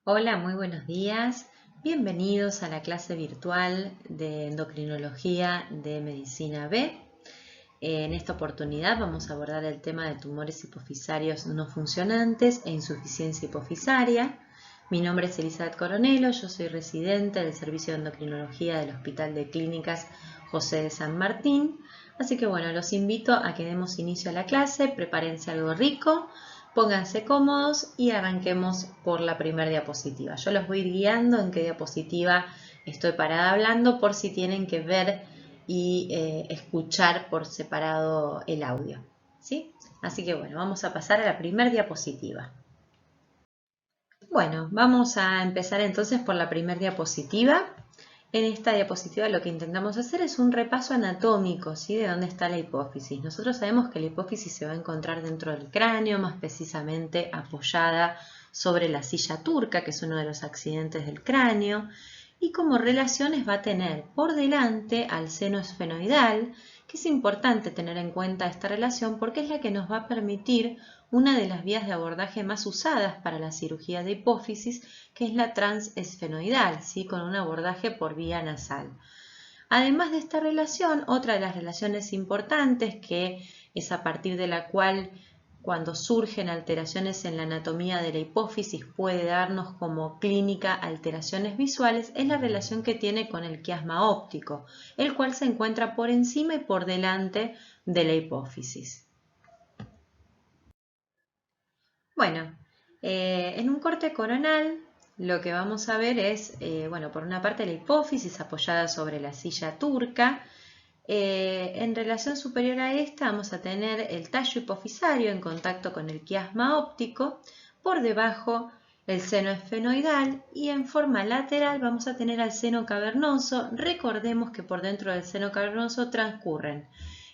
Hola, muy buenos días. Bienvenidos a la clase virtual de endocrinología de medicina B. En esta oportunidad vamos a abordar el tema de tumores hipofisarios no funcionantes e insuficiencia hipofisaria. Mi nombre es Elizabeth Coronelo, yo soy residente del Servicio de Endocrinología del Hospital de Clínicas José de San Martín. Así que bueno, los invito a que demos inicio a la clase, prepárense algo rico. Pónganse cómodos y arranquemos por la primera diapositiva. Yo los voy a ir guiando en qué diapositiva estoy parada hablando por si tienen que ver y escuchar por separado el audio, ¿sí? Así que bueno, vamos a pasar a la primera diapositiva. Bueno, vamos a empezar entonces por la primera diapositiva. En esta diapositiva lo que intentamos hacer es un repaso anatómico, ¿sí? De dónde está la hipófisis. Nosotros sabemos que la hipófisis se va a encontrar dentro del cráneo, más precisamente apoyada sobre la silla turca, que es uno de los accidentes del cráneo, y como relaciones va a tener por delante al seno esfenoidal, que es importante tener en cuenta esta relación porque es la que nos va a permitir una de las vías de abordaje más usadas para la cirugía de hipófisis, que es la transesfenoidal, ¿sí? Con un abordaje por vía nasal. Además de esta relación, otra de las relaciones importantes, que es a partir de la cual cuando surgen alteraciones en la anatomía de la hipófisis puede darnos como clínica alteraciones visuales, es la relación que tiene con el quiasma óptico, el cual se encuentra por encima y por delante de la hipófisis. Bueno, en un corte coronal lo que vamos a ver es, bueno, por una parte la hipófisis apoyada sobre la silla turca. En relación superior a esta vamos a tener el tallo hipofisario en contacto con el quiasma óptico, por debajo el seno esfenoidal y en forma lateral vamos a tener al seno cavernoso. Recordemos que por dentro del seno cavernoso transcurren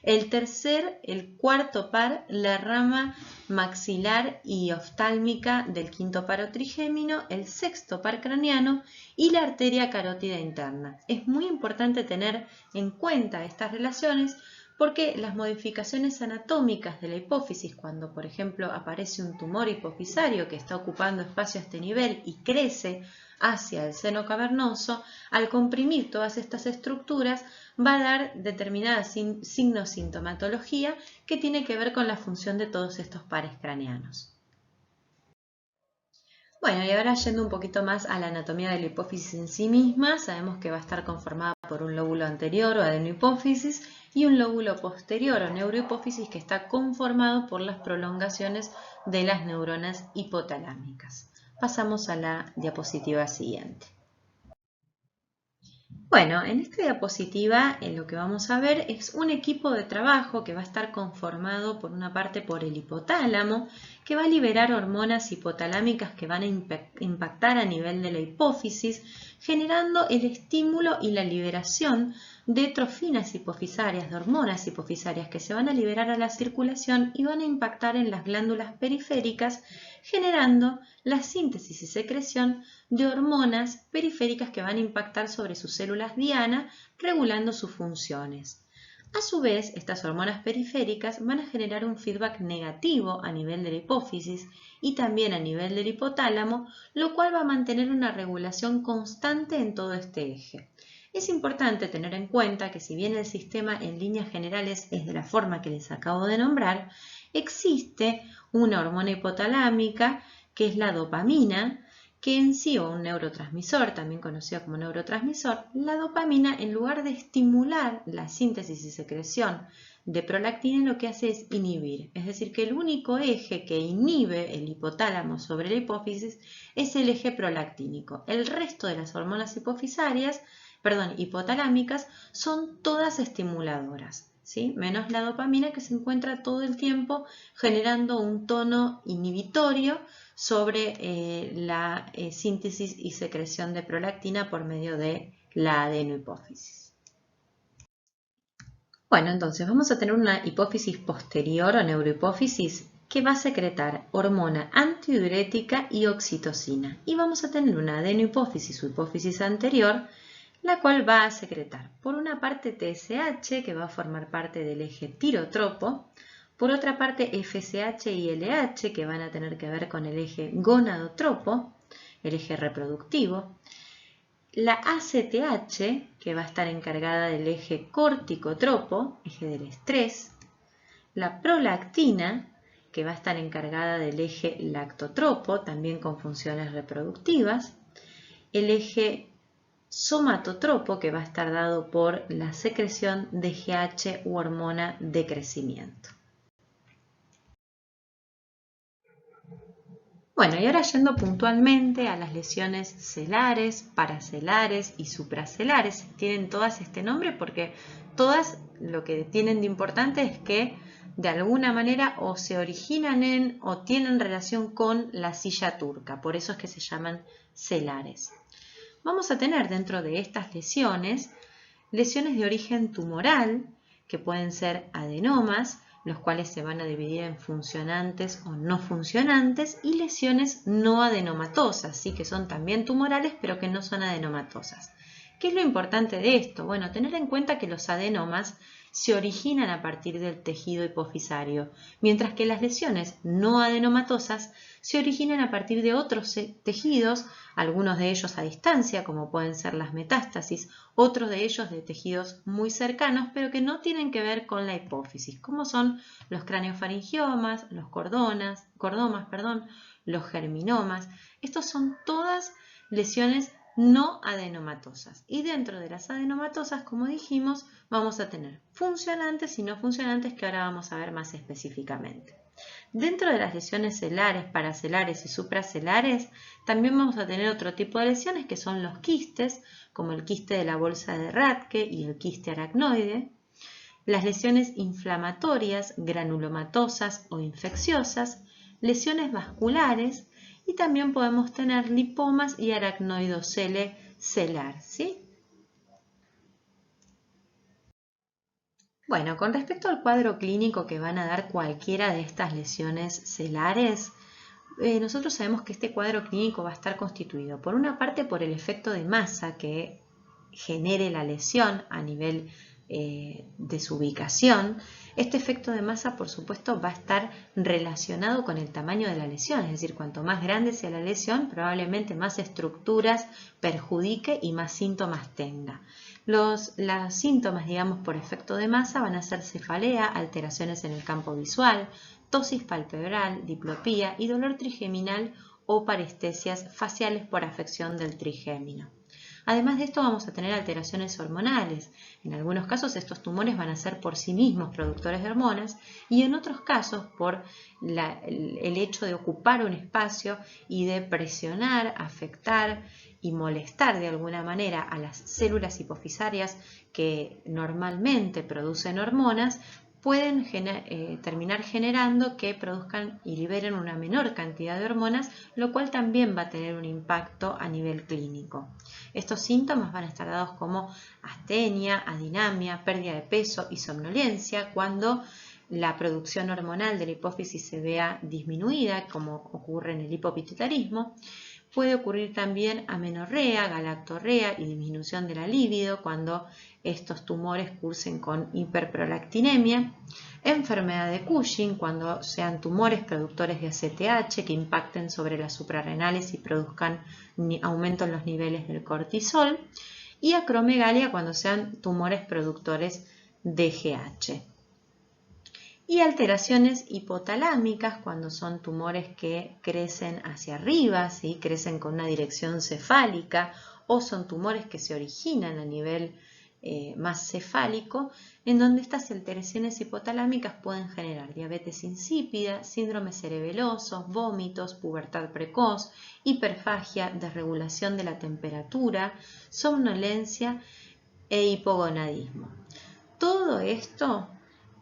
el cuarto par, la rama maxilar y oftálmica del quinto paro trigémino, el sexto par craneano y la arteria carótida interna. Es muy importante tener en cuenta estas relaciones porque las modificaciones anatómicas de la hipófisis, cuando por ejemplo aparece un tumor hipofisario que está ocupando espacio a este nivel y crece hacia el seno cavernoso, al comprimir todas estas estructuras va a dar determinada signo-sintomatología que tiene que ver con la función de todos estos pares craneanos. Bueno, y ahora yendo un poquito más a la anatomía de la hipófisis en sí misma, sabemos que va a estar conformada por un lóbulo anterior o adenohipófisis y un lóbulo posterior o neurohipófisis que está conformado por las prolongaciones de las neuronas hipotalámicas. Pasamos a la diapositiva siguiente. Bueno, en esta diapositiva lo que vamos a ver es un equipo de trabajo que va a estar conformado por una parte por el hipotálamo, que va a liberar hormonas hipotalámicas que van a impactar a nivel de la hipófisis, generando el estímulo y la liberación de trofinas hipofisarias, de hormonas hipofisarias que se van a liberar a la circulación y van a impactar en las glándulas periféricas, generando la síntesis y secreción de hormonas periféricas que van a impactar sobre sus células diana, regulando sus funciones. A su vez, estas hormonas periféricas van a generar un feedback negativo a nivel de la hipófisis y también a nivel del hipotálamo, lo cual va a mantener una regulación constante en todo este eje. Es importante tener en cuenta que si bien el sistema en líneas generales es de la forma que les acabo de nombrar, existe una hormona hipotalámica que es la dopamina, que en sí, o un neurotransmisor, también conocido como neurotransmisor, la dopamina, en lugar de estimular la síntesis y secreción de prolactina, lo que hace es inhibir. Es decir, que el único eje que inhibe el hipotálamo sobre la hipófisis es el eje prolactínico. El resto de las hormonas hipotalámicas son todas estimuladoras, ¿sí? Menos la dopamina, que se encuentra todo el tiempo generando un tono inhibitorio sobre la síntesis y secreción de prolactina por medio de la adenohipófisis. Bueno, entonces vamos a tener una hipófisis posterior o neurohipófisis que va a secretar hormona antidiurética y oxitocina. Y vamos a tener una adenohipófisis o hipófisis anterior, la cual va a secretar por una parte TSH, que va a formar parte del eje tirotropo, por otra parte FSH y LH, que van a tener que ver con el eje gonadotropo, el eje reproductivo. La ACTH, que va a estar encargada del eje corticotropo, eje del estrés. La prolactina, que va a estar encargada del eje lactotropo, también con funciones reproductivas. El eje somatotropo, que va a estar dado por la secreción de GH u hormona de crecimiento. Bueno, y ahora yendo puntualmente a las lesiones celares, paracelares y supracelares. Tienen todas este nombre porque todas lo que tienen de importante es que de alguna manera o se originan en o tienen relación con la silla turca. Por eso es que se llaman celares. Vamos a tener dentro de estas lesiones de origen tumoral, que pueden ser adenomas, los cuales se van a dividir en funcionantes o no funcionantes, y lesiones no adenomatosas, ¿sí? Que son también tumorales, pero que no son adenomatosas. ¿Qué es lo importante de esto? Bueno, tener en cuenta que los adenomas se originan a partir del tejido hipofisario, mientras que las lesiones no adenomatosas se originan a partir de otros tejidos, algunos de ellos a distancia, como pueden ser las metástasis, otros de ellos de tejidos muy cercanos, pero que no tienen que ver con la hipófisis, como son los craneofaringiomas, los cordomas, los germinomas. Estos son todas lesiones no adenomatosas. Y dentro de las adenomatosas, como dijimos, vamos a tener funcionantes y no funcionantes, que ahora vamos a ver más específicamente. Dentro de las lesiones celares, paracelares y supracelares, también vamos a tener otro tipo de lesiones que son los quistes, como el quiste de la bolsa de Rathke y el quiste aracnoide. Las lesiones inflamatorias, granulomatosas o infecciosas, lesiones vasculares, y también podemos tener lipomas y aracnoidocele celar, ¿sí? Bueno, con respecto al cuadro clínico que van a dar cualquiera de estas lesiones celares, nosotros sabemos que este cuadro clínico va a estar constituido por una parte por el efecto de masa que genere la lesión a nivel de su ubicación. Este efecto de masa, por supuesto, va a estar relacionado con el tamaño de la lesión, es decir, cuanto más grande sea la lesión, probablemente más estructuras perjudique y más síntomas tenga. Los síntomas, digamos, por efecto de masa van a ser cefalea, alteraciones en el campo visual, tosis palpebral, diplopía y dolor trigeminal o parestesias faciales por afección del trigémino. Además de esto vamos a tener alteraciones hormonales. En algunos casos estos tumores van a ser por sí mismos productores de hormonas y en otros casos por el hecho de ocupar un espacio y de presionar, afectar y molestar de alguna manera a las células hipofisarias que normalmente producen hormonas, pueden terminar generando que produzcan y liberen una menor cantidad de hormonas, lo cual también va a tener un impacto a nivel clínico. Estos síntomas van a estar dados como astenia, adinamia, pérdida de peso y somnolencia cuando la producción hormonal de la hipófisis se vea disminuida, como ocurre en el hipopituitarismo. Puede ocurrir también amenorrea, galactorrea y disminución de la libido cuando estos tumores cursen con hiperprolactinemia. Enfermedad de Cushing cuando sean tumores productores de ACTH que impacten sobre las suprarrenales y produzcan aumento en los niveles del cortisol. Y acromegalia cuando sean tumores productores de GH. Y alteraciones hipotalámicas cuando son tumores que crecen hacia arriba, ¿sí? Crecen con una dirección cefálica, o son tumores que se originan a nivel más cefálico, en donde estas alteraciones hipotalámicas pueden generar diabetes insípida, síndrome cerebeloso, vómitos, pubertad precoz, hiperfagia, desregulación de la temperatura, somnolencia e hipogonadismo. Todo esto,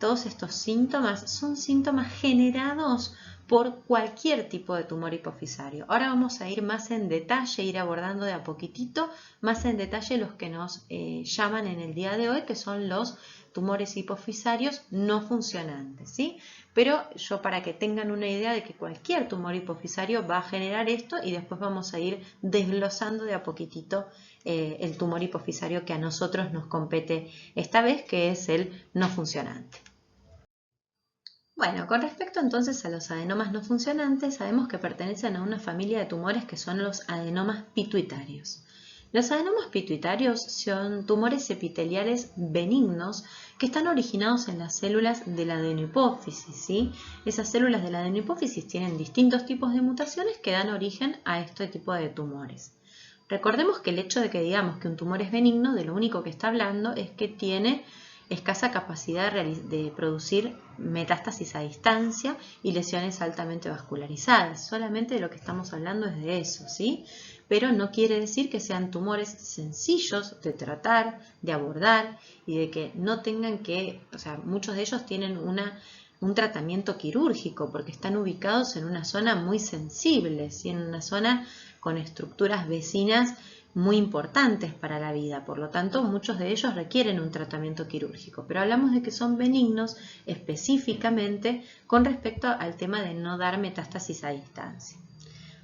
todos estos síntomas son síntomas generados por cualquier tipo de tumor hipofisario. Ahora vamos a ir más en detalle, ir abordando de a poquitito, más en detalle los que nos llaman en el día de hoy, que son los tumores hipofisarios no funcionantes, ¿sí? Pero yo para que tengan una idea de que cualquier tumor hipofisario va a generar esto y después vamos a ir desglosando de a poquitito el tumor hipofisario que a nosotros nos compete esta vez, que es el no funcionante. Bueno, con respecto entonces a los adenomas no funcionantes, sabemos que pertenecen a una familia de tumores que son los adenomas pituitarios. Los adenomas pituitarios son tumores epiteliales benignos que están originados en las células de la adenohipófisis, ¿sí? Esas células de la adenohipófisis tienen distintos tipos de mutaciones que dan origen a este tipo de tumores. Recordemos que el hecho de que digamos que un tumor es benigno, de lo único que está hablando es que tiene escasa capacidad de producir metástasis a distancia y lesiones altamente vascularizadas. Solamente de lo que estamos hablando es de eso, ¿sí? Pero no quiere decir que sean tumores sencillos de tratar, de abordar y de que no tengan que, o sea, muchos de ellos tienen un tratamiento quirúrgico porque están ubicados en una zona muy sensible, ¿sí? En una zona con estructuras vecinas muy importantes para la vida, por lo tanto muchos de ellos requieren un tratamiento quirúrgico, pero hablamos de que son benignos específicamente con respecto al tema de no dar metástasis a distancia.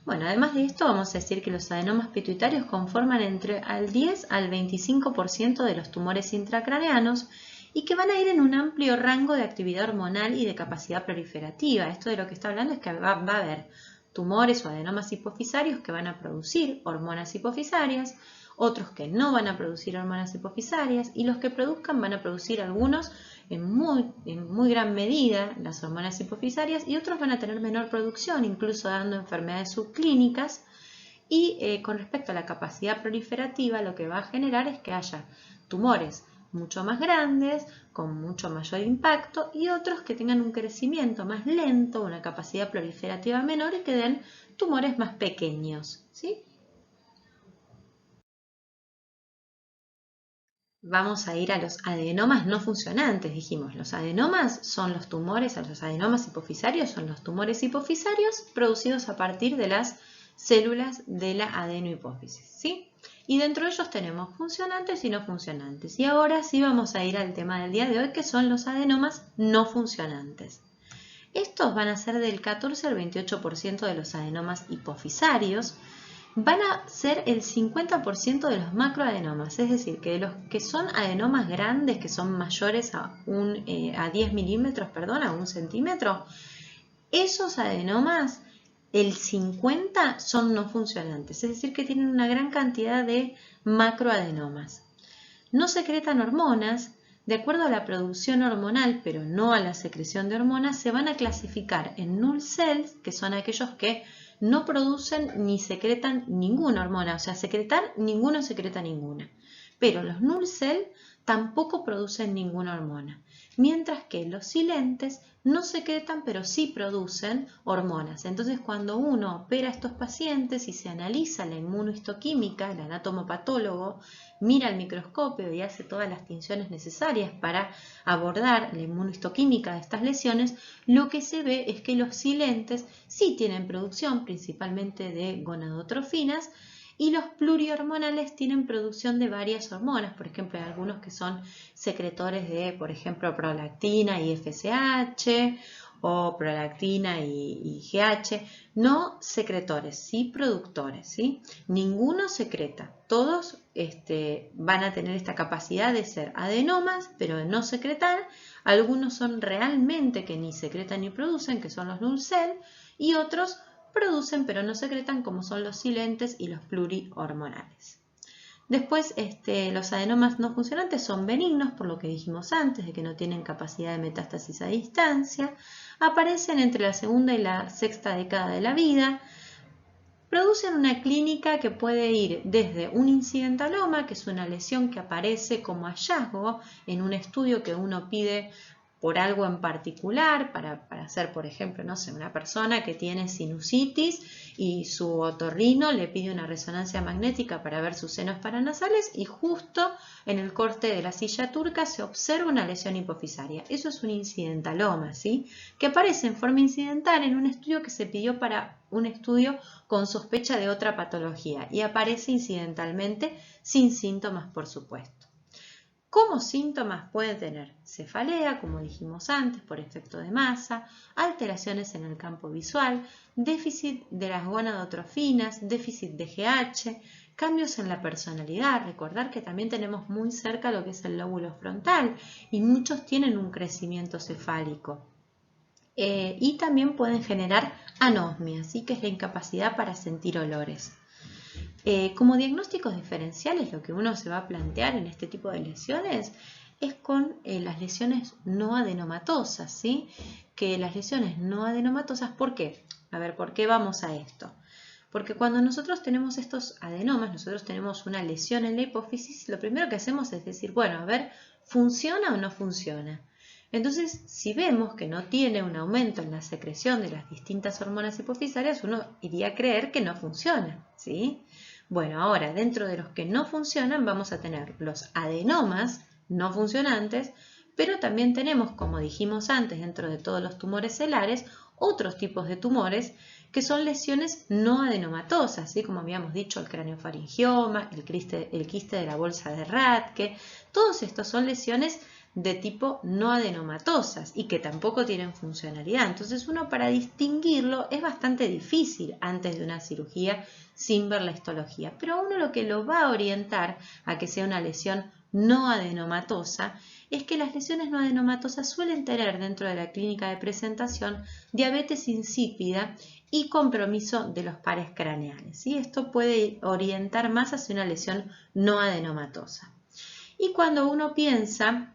Bueno, además de esto vamos a decir que los adenomas pituitarios conforman entre al 10 al 25% de los tumores intracraneanos y que van a ir en un amplio rango de actividad hormonal y de capacidad proliferativa. Esto de lo que está hablando es que va a haber tumores o adenomas hipofisarios que van a producir hormonas hipofisarias, otros que no van a producir hormonas hipofisarias y los que produzcan van a producir algunos en muy gran medida las hormonas hipofisarias y otros van a tener menor producción, incluso dando enfermedades subclínicas. Y con respecto a la capacidad proliferativa, lo que va a generar es que haya tumores mucho más grandes, con mucho mayor impacto, y otros que tengan un crecimiento más lento, una capacidad proliferativa menor y que den tumores más pequeños, ¿sí? Vamos a ir a los adenomas no funcionantes, dijimos. Los adenomas son los tumores, los adenomas hipofisarios son los tumores hipofisarios producidos a partir de las células de la adenohipófisis, ¿sí? Y dentro de ellos tenemos funcionantes y no funcionantes. Y ahora sí vamos a ir al tema del día de hoy, que son los adenomas no funcionantes. Estos van a ser del 14 al 28% de los adenomas hipofisarios, van a ser el 50% de los macroadenomas, es decir, que de los que son adenomas grandes, que son mayores a 10 milímetros, perdón, a 1 centímetro, esos adenomas, el 50 son no funcionantes, es decir, que tienen una gran cantidad de macroadenomas. No secretan hormonas. De acuerdo a la producción hormonal, pero no a la secreción de hormonas, se van a clasificar en null cells, que son aquellos que no producen ni secretan ninguna hormona, o sea, ninguno secreta ninguna. Pero los null cells tampoco producen ninguna hormona, mientras que los silentes no secretan, pero sí producen hormonas. Entonces, cuando uno opera a estos pacientes y se analiza la inmunohistoquímica, el anatomopatólogo mira al microscopio y hace todas las tinciones necesarias para abordar la inmunohistoquímica de estas lesiones, lo que se ve es que los silentes sí tienen producción principalmente de gonadotrofinas y los plurihormonales tienen producción de varias hormonas, por ejemplo, hay algunos que son secretores de, por ejemplo, prolactina y FSH o prolactina y GH, no secretores, sí productores, ¿sí? Ninguno secreta, todos van a tener esta capacidad de ser adenomas, pero de no secretar. Algunos son realmente que ni secretan ni producen, que son los null cell, y otros producen pero no secretan, como son los silentes y los plurihormonales. Después, los adenomas no funcionantes son benignos, por lo que dijimos antes, de que no tienen capacidad de metástasis a distancia, aparecen entre la segunda y la sexta década de la vida, producen una clínica que puede ir desde un incidentaloma, que es una lesión que aparece como hallazgo en un estudio que uno pide por algo en particular, para hacer, por ejemplo, no sé, una persona que tiene sinusitis y su otorrino le pide una resonancia magnética para ver sus senos paranasales y justo en el corte de la silla turca se observa una lesión hipofisaria. Eso es un incidentaloma, ¿sí? Que aparece en forma incidental en un estudio que se pidió para un estudio con sospecha de otra patología y aparece incidentalmente sin síntomas, por supuesto. Como síntomas pueden tener cefalea, como dijimos antes, por efecto de masa, alteraciones en el campo visual, déficit de las gonadotrofinas, déficit de GH, cambios en la personalidad. Recordar que también tenemos muy cerca lo que es el lóbulo frontal y muchos tienen un crecimiento cefálico. y también pueden generar anosmia, ¿sí? Que es la incapacidad para sentir olores. Como diagnósticos diferenciales, lo que uno se va a plantear en este tipo de lesiones es con las lesiones no adenomatosas, ¿sí? Que las lesiones no adenomatosas, ¿por qué? A ver, ¿por qué vamos a esto? Porque cuando nosotros tenemos estos adenomas, nosotros tenemos una lesión en la hipófisis, lo primero que hacemos es decir, bueno, a ver, ¿funciona o no funciona? Entonces, si vemos que no tiene un aumento en la secreción de las distintas hormonas hipofisarias, uno iría a creer que no funciona, ¿sí? Bueno, ahora, dentro de los que no funcionan, vamos a tener los adenomas no funcionantes, pero también tenemos, como dijimos antes, dentro de todos los tumores celares, otros tipos de tumores que son lesiones no adenomatosas, ¿sí? Como habíamos dicho, el craneofaringioma, el quiste de la bolsa de Rathke, todos estos son lesiones de tipo no adenomatosas y que tampoco tienen funcionalidad. Entonces uno para distinguirlo es bastante difícil antes de una cirugía sin ver la histología, pero uno lo que lo va a orientar a que sea una lesión no adenomatosa es que las lesiones no adenomatosas suelen tener dentro de la clínica de presentación diabetes insípida y compromiso de los pares craneales, ¿sí? Esto puede orientar más hacia una lesión no adenomatosa. Y cuando uno piensa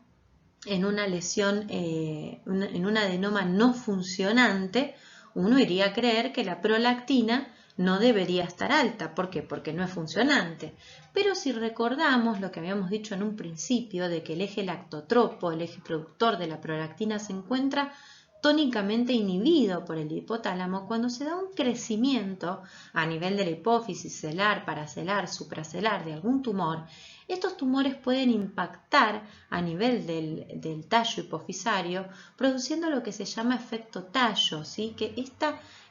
en una lesión, en un adenoma no funcionante, uno iría a creer que la prolactina no debería estar alta. ¿Por qué? Porque no es funcionante. Pero si recordamos lo que habíamos dicho en un principio de que el eje lactotropo, el eje productor de la prolactina, se encuentra tónicamente inhibido por el hipotálamo, cuando se da un crecimiento a nivel de la hipófisis celar, paracelar, supracelar de algún tumor, estos tumores pueden impactar a nivel del tallo hipofisario, produciendo lo que se llama efecto tallo, ¿sí? Que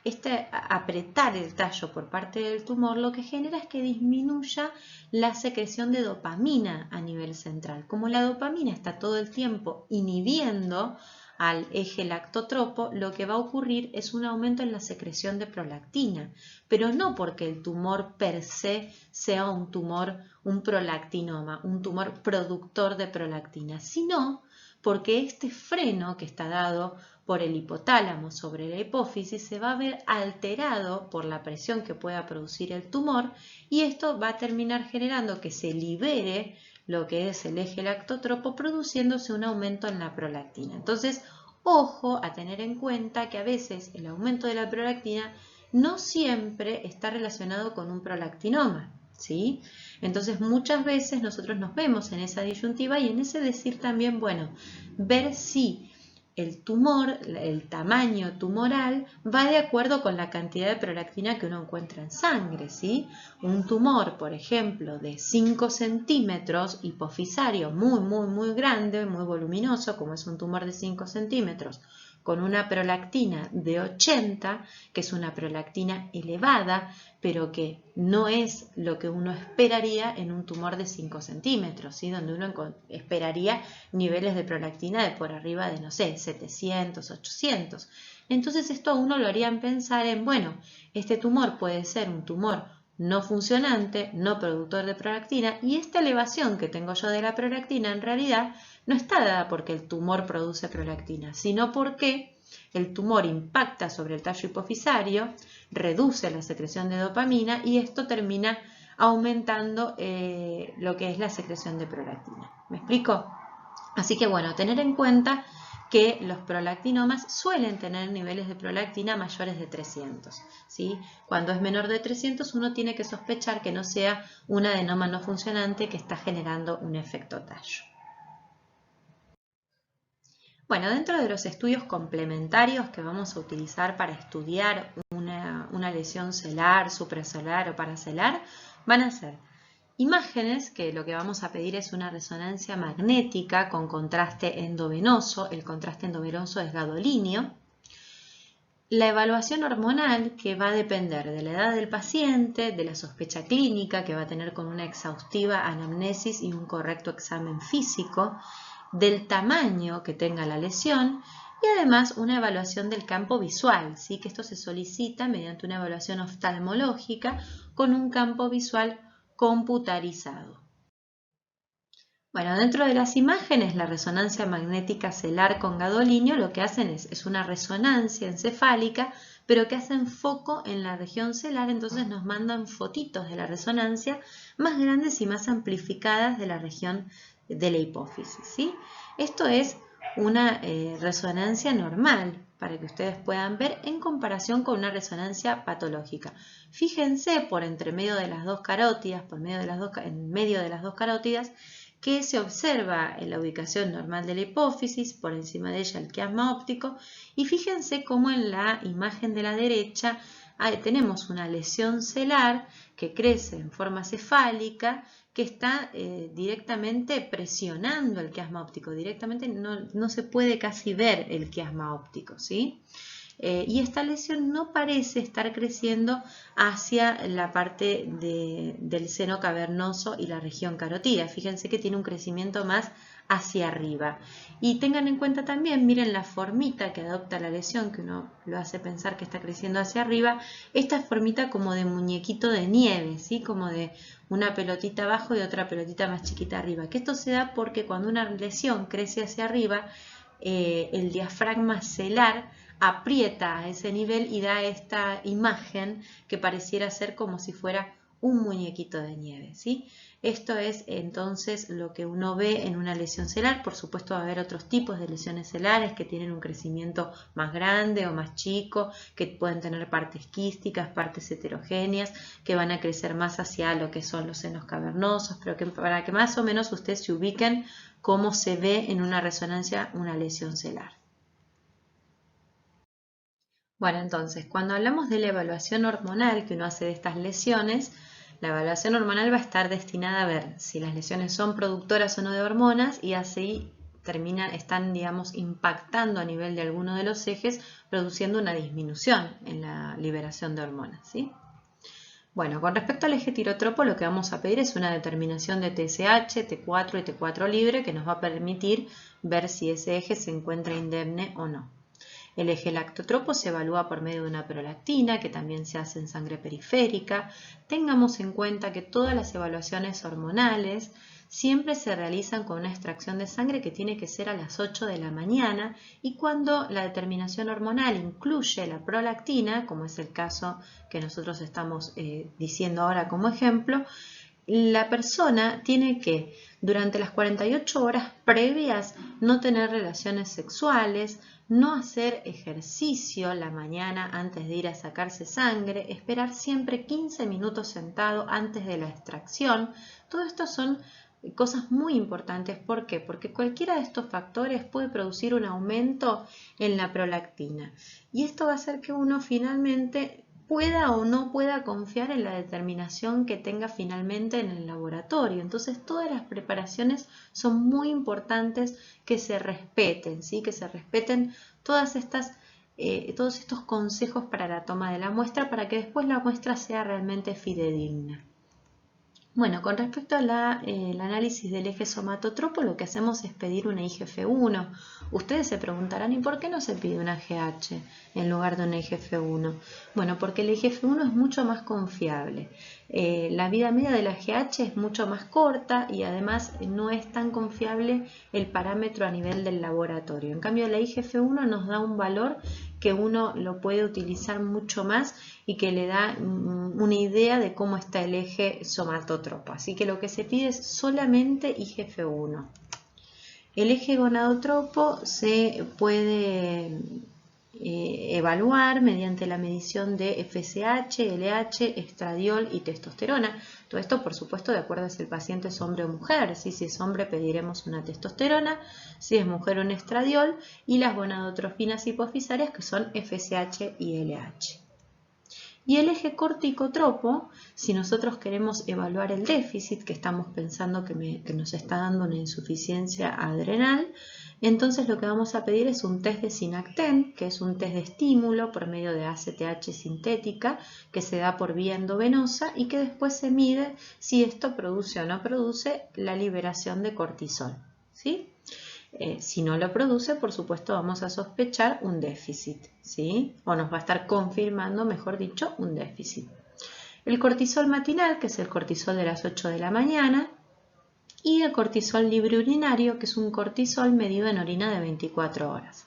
este apretar el tallo por parte del tumor lo que genera es que disminuya la secreción de dopamina a nivel central. Como la dopamina está todo el tiempo inhibiendo al eje lactotropo, lo que va a ocurrir es un aumento en la secreción de prolactina, pero no porque el tumor per se sea un tumor, un prolactinoma, un tumor productor de prolactina, sino porque este freno que está dado por el hipotálamo sobre la hipófisis se va a ver alterado por la presión que pueda producir el tumor y esto va a terminar generando que se libere lo que es el eje lactotropo, produciéndose un aumento en la prolactina. Entonces, ojo a tener en cuenta que a veces el aumento de la prolactina no siempre está relacionado con un prolactinoma, ¿sí? Entonces, muchas veces nosotros nos vemos en esa disyuntiva y en ese decir también, bueno, ver si el tumor, el tamaño tumoral, va de acuerdo con la cantidad de prolactina que uno encuentra en sangre, ¿sí? Un tumor, por ejemplo, de 5 centímetros, hipofisario, muy grande, muy voluminoso, como es un tumor de 5 centímetros, con una prolactina de 80, que es una prolactina elevada, pero que no es lo que uno esperaría en un tumor de 5 centímetros, ¿sí? Donde uno esperaría niveles de prolactina de por arriba de, no sé, 700, 800. Entonces esto a uno lo harían pensar en, bueno, este tumor puede ser un tumor no funcionante, no productor de prolactina, y esta elevación que tengo yo de la prolactina en realidad no está dada porque el tumor produce prolactina, sino porque el tumor impacta sobre el tallo hipofisario, reduce la secreción de dopamina y esto termina aumentando lo que es la secreción de prolactina. ¿Me explico? Así que bueno, tener en cuenta que los prolactinomas suelen tener niveles de prolactina mayores de 300, ¿sí? Cuando es menor de 300 uno tiene que sospechar que no sea un adenoma no funcionante que está generando un efecto tallo. Bueno, dentro de los estudios complementarios que vamos a utilizar para estudiar una lesión celar, supracelar o paracelar, van a ser imágenes, que lo que vamos a pedir es una resonancia magnética con contraste endovenoso. El contraste endovenoso es gadolínio. La evaluación hormonal, que va a depender de la edad del paciente, de la sospecha clínica, que va a tener con una exhaustiva anamnesis y un correcto examen físico, del tamaño que tenga la lesión y además una evaluación del campo visual, ¿sí? Que esto se solicita mediante una evaluación oftalmológica con un campo visual computarizado. Bueno, dentro de las imágenes, la resonancia magnética celular con gadolinio lo que hacen es una resonancia encefálica, pero que hacen foco en la región celular, entonces nos mandan fotitos de la resonancia más grandes y más amplificadas de la región de la hipófisis, ¿sí? Esto es una resonancia normal para que ustedes puedan ver en comparación con una resonancia patológica. Fíjense por entre medio de las dos carótidas, en medio de las dos carótidas, que se observa en la ubicación normal de la hipófisis, por encima de ella el quiasma óptico, y fíjense cómo en la imagen de la derecha tenemos una lesión celular que crece en forma cefálica, que está directamente presionando el quiasma óptico, directamente no se puede casi ver el quiasma óptico, ¿sí? Y esta lesión no parece estar creciendo hacia la parte del seno cavernoso y la región carotida. Fíjense que tiene un crecimiento más hacia arriba. Y tengan en cuenta también, miren la formita que adopta la lesión, que uno lo hace pensar que está creciendo hacia arriba. Esta formita como de muñequito de nieve, ¿sí? Como de una pelotita abajo y otra pelotita más chiquita arriba. Que esto se da porque cuando una lesión crece hacia arriba, el diafragma celular aprieta a ese nivel y da esta imagen que pareciera ser como si fuera un muñequito de nieve, ¿sí? Esto es entonces lo que uno ve en una lesión celular. Por supuesto va a haber otros tipos de lesiones celulares que tienen un crecimiento más grande o más chico, que pueden tener partes quísticas, partes heterogéneas, que van a crecer más hacia lo que son los senos cavernosos, pero que para que más o menos ustedes se ubiquen cómo se ve en una resonancia una lesión celular. Bueno, entonces, cuando hablamos de la evaluación hormonal que uno hace de estas lesiones, la evaluación hormonal va a estar destinada a ver si las lesiones son productoras o no de hormonas y así están, digamos, impactando a nivel de alguno de los ejes, produciendo una disminución en la liberación de hormonas, ¿sí? Bueno, con respecto al eje tirotropo, lo que vamos a pedir es una determinación de TSH, T4 y T4 libre que nos va a permitir ver si ese eje se encuentra indemne o no. El eje lactotropo se evalúa por medio de una prolactina, que también se hace en sangre periférica. Tengamos en cuenta que todas las evaluaciones hormonales siempre se realizan con una extracción de sangre que tiene que ser a las 8 de la mañana y cuando la determinación hormonal incluye la prolactina, como es el caso que nosotros estamos diciendo ahora como ejemplo, la persona tiene que, durante las 48 horas previas, no tener relaciones sexuales, no hacer ejercicio la mañana antes de ir a sacarse sangre, esperar siempre 15 minutos sentado antes de la extracción. Todo esto son cosas muy importantes. ¿Por qué? Porque cualquiera de estos factores puede producir un aumento en la prolactina. Y esto va a hacer que uno finalmente pueda o no pueda confiar en la determinación que tenga finalmente en el laboratorio. Entonces todas las preparaciones son muy importantes que se respeten, ¿sí? Que se respeten todos estos consejos para la toma de la muestra para que después la muestra sea realmente fidedigna. Bueno, con respecto al análisis del eje somatotropo, lo que hacemos es pedir una IGF-1. Ustedes se preguntarán, ¿y por qué no se pide una GH en lugar de una IGF-1? Bueno, porque el IGF-1 es mucho más confiable. La vida media de la GH es mucho más corta y además no es tan confiable el parámetro a nivel del laboratorio. En cambio, la IGF-1 nos da un valor que uno lo puede utilizar mucho más y que le da una idea de cómo está el eje somatotropo. Así que lo que se pide es solamente IGF-1. El eje gonadotropo se puede evaluar mediante la medición de FSH, LH, estradiol y testosterona. Todo esto, por supuesto, de acuerdo a si el paciente es hombre o mujer. ¿Sí? Si es hombre, pediremos una testosterona, si es mujer, un estradiol y las gonadotrofinas hipofisarias, que son FSH y LH. Y el eje corticotropo, si nosotros queremos evaluar el déficit, que estamos pensando que nos está dando una insuficiencia adrenal, entonces lo que vamos a pedir es un test de Synacten, que es un test de estímulo por medio de ACTH sintética, que se da por vía endovenosa y que después se mide si esto produce o no produce la liberación de cortisol, ¿sí? Si no lo produce, por supuesto, vamos a sospechar un déficit, ¿sí? O nos va a estar confirmando, mejor dicho, un déficit. El cortisol matinal, que es el cortisol de las 8 de la mañana, y el cortisol libre urinario, que es un cortisol medido en orina de 24 horas.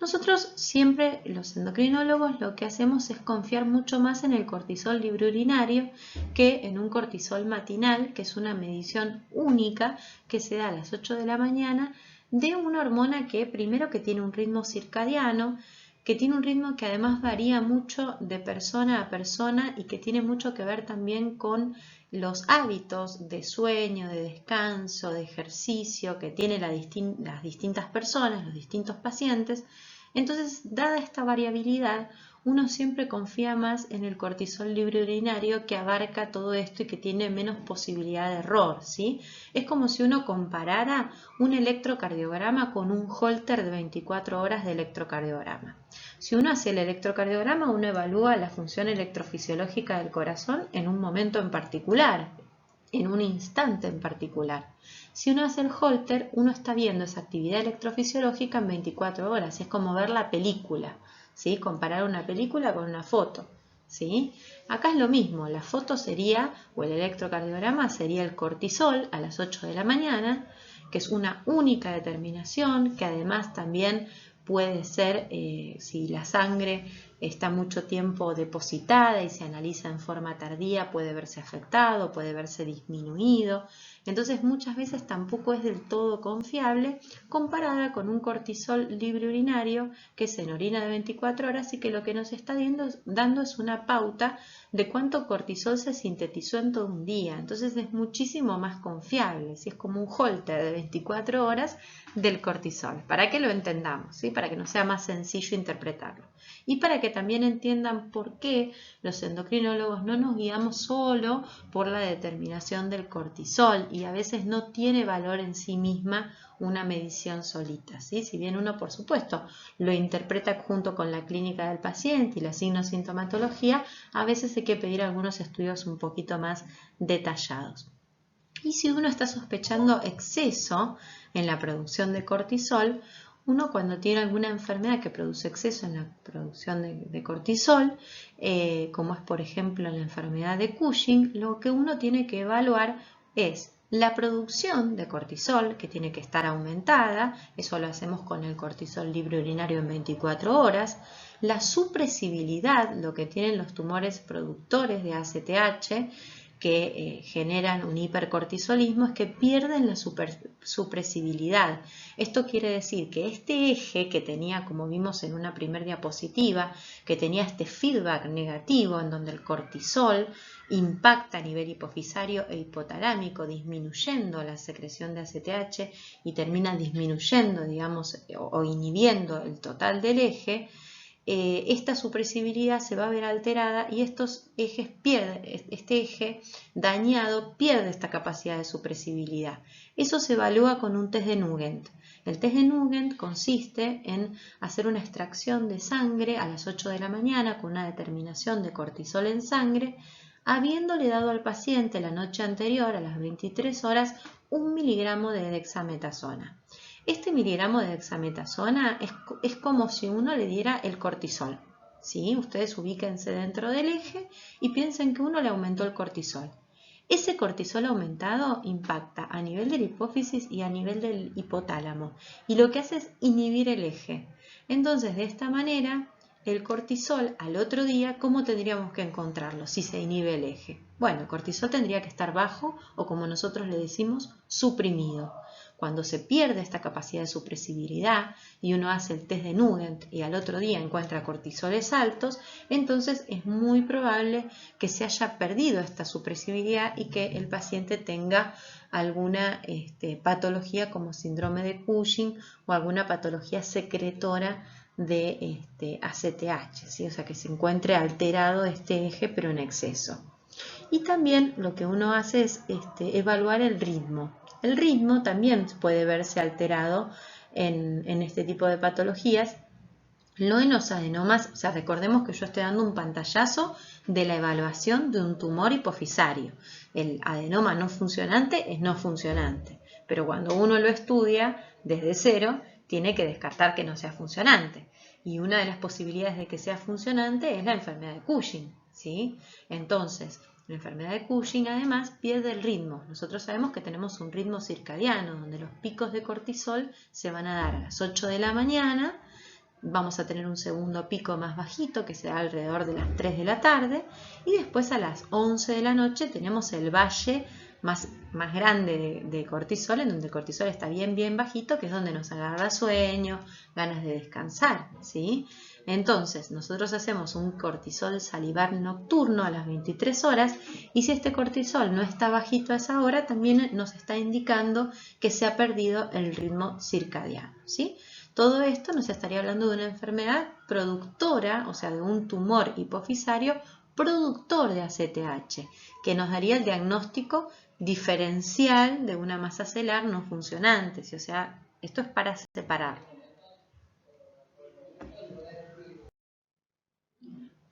Nosotros siempre, los endocrinólogos, lo que hacemos es confiar mucho más en el cortisol libre urinario que en un cortisol matinal, que es una medición única que se da a las 8 de la mañana de una hormona que primero que tiene un ritmo circadiano, que tiene un ritmo que además varía mucho de persona a persona y que tiene mucho que ver también con los hábitos de sueño, de descanso, de ejercicio que tienen las distintas personas, los distintos pacientes. Entonces, dada esta variabilidad, uno siempre confía más en el cortisol libre urinario que abarca todo esto y que tiene menos posibilidad de error, ¿sí? Es como si uno comparara un electrocardiograma con un holter de 24 horas de electrocardiograma. Si uno hace el electrocardiograma, uno evalúa la función electrofisiológica del corazón en un momento en particular, en un instante en particular. Si uno hace el holter, uno está viendo esa actividad electrofisiológica en 24 horas. Es como ver la película, ¿sí? Comparar una película con una foto, ¿sí? Acá es lo mismo. La foto sería, o el electrocardiograma sería el cortisol a las 8 de la mañana, que es una única determinación, que además también puede ser, si la sangre está mucho tiempo depositada y se analiza en forma tardía, puede verse afectado, puede verse disminuido. Entonces muchas veces tampoco es del todo confiable comparada con un cortisol libre urinario que es en orina de 24 horas y que lo que nos está dando es una pauta de cuánto cortisol se sintetizó en todo un día. Entonces es muchísimo más confiable, ¿sí? Es como un holter de 24 horas del cortisol, para que lo entendamos, ¿sí? Para que nos sea más sencillo interpretarlo. Y para que también entiendan por qué los endocrinólogos no nos guiamos solo por la determinación del cortisol y a veces no tiene valor en sí misma una medición solita, ¿sí? Si bien uno, por supuesto, lo interpreta junto con la clínica del paciente y la signo-sintomatología, a veces hay que pedir algunos estudios un poquito más detallados. Y si uno está sospechando exceso en la producción de cortisol, uno cuando tiene alguna enfermedad que produce exceso en la producción de cortisol, como es por ejemplo la enfermedad de Cushing, lo que uno tiene que evaluar es la producción de cortisol, que tiene que estar aumentada, eso lo hacemos con el cortisol libre urinario en 24 horas, la supresibilidad, lo que tienen los tumores productores de ACTH, que generan un hipercortisolismo, es que pierden la supresibilidad. Esto quiere decir que este eje que tenía, como vimos en una primera diapositiva, que tenía este feedback negativo en donde el cortisol impacta a nivel hipofisario e hipotalámico, disminuyendo la secreción de ACTH y termina disminuyendo, digamos, o inhibiendo el total del eje, esta supresibilidad se va a ver alterada y estos ejes este eje dañado pierde esta capacidad de supresibilidad. Eso se evalúa con un test de Nugent. El test de Nugent consiste en hacer una extracción de sangre a las 8 de la mañana con una determinación de cortisol en sangre, habiéndole dado al paciente la noche anterior, a las 23 horas, 1 miligramo de dexametasona. Este miligramo de dexametasona es como si uno le diera el cortisol, ¿sí? Ustedes ubíquense dentro del eje y piensen que uno le aumentó el cortisol. Ese cortisol aumentado impacta a nivel de la hipófisis y a nivel del hipotálamo y lo que hace es inhibir el eje. Entonces, de esta manera, el cortisol al otro día, ¿cómo tendríamos que encontrarlo si se inhibe el eje? Bueno, el cortisol tendría que estar bajo o, como nosotros le decimos, suprimido. Cuando se pierde esta capacidad de supresibilidad y uno hace el test de Nugent y al otro día encuentra cortisoles altos, entonces es muy probable que se haya perdido esta supresibilidad y que el paciente tenga alguna patología como síndrome de Cushing o alguna patología secretora de ACTH, ¿sí? O sea, que se encuentre alterado este eje pero en exceso. Y también lo que uno hace es evaluar el ritmo. El ritmo también puede verse alterado en este tipo de patologías. No en los adenomas, o sea, recordemos que yo estoy dando un pantallazo de la evaluación de un tumor hipofisario. El adenoma no funcionante es no funcionante, pero cuando uno lo estudia desde cero, tiene que descartar que no sea funcionante. Y una de las posibilidades de que sea funcionante es la enfermedad de Cushing, ¿sí? Entonces, Una enfermedad de Cushing además pierde el ritmo. Nosotros sabemos que tenemos un ritmo circadiano donde los picos de cortisol se van a dar a las 8 de la mañana, vamos a tener un segundo pico más bajito que será alrededor de las 3 de la tarde y después a las 11 de la noche tenemos el valle más grande de cortisol, en donde el cortisol está bien bajito, que es donde nos agarra sueño, ganas de descansar, ¿sí? Entonces, nosotros hacemos un cortisol salivar nocturno a las 23 horas y si este cortisol no está bajito a esa hora, también nos está indicando que se ha perdido el ritmo circadiano, ¿sí? Todo esto nos estaría hablando de una enfermedad productora, o sea, de un tumor hipofisario productor de ACTH, que nos daría el diagnóstico diferencial de una masa celular no funcionante, o sea, esto es para separar.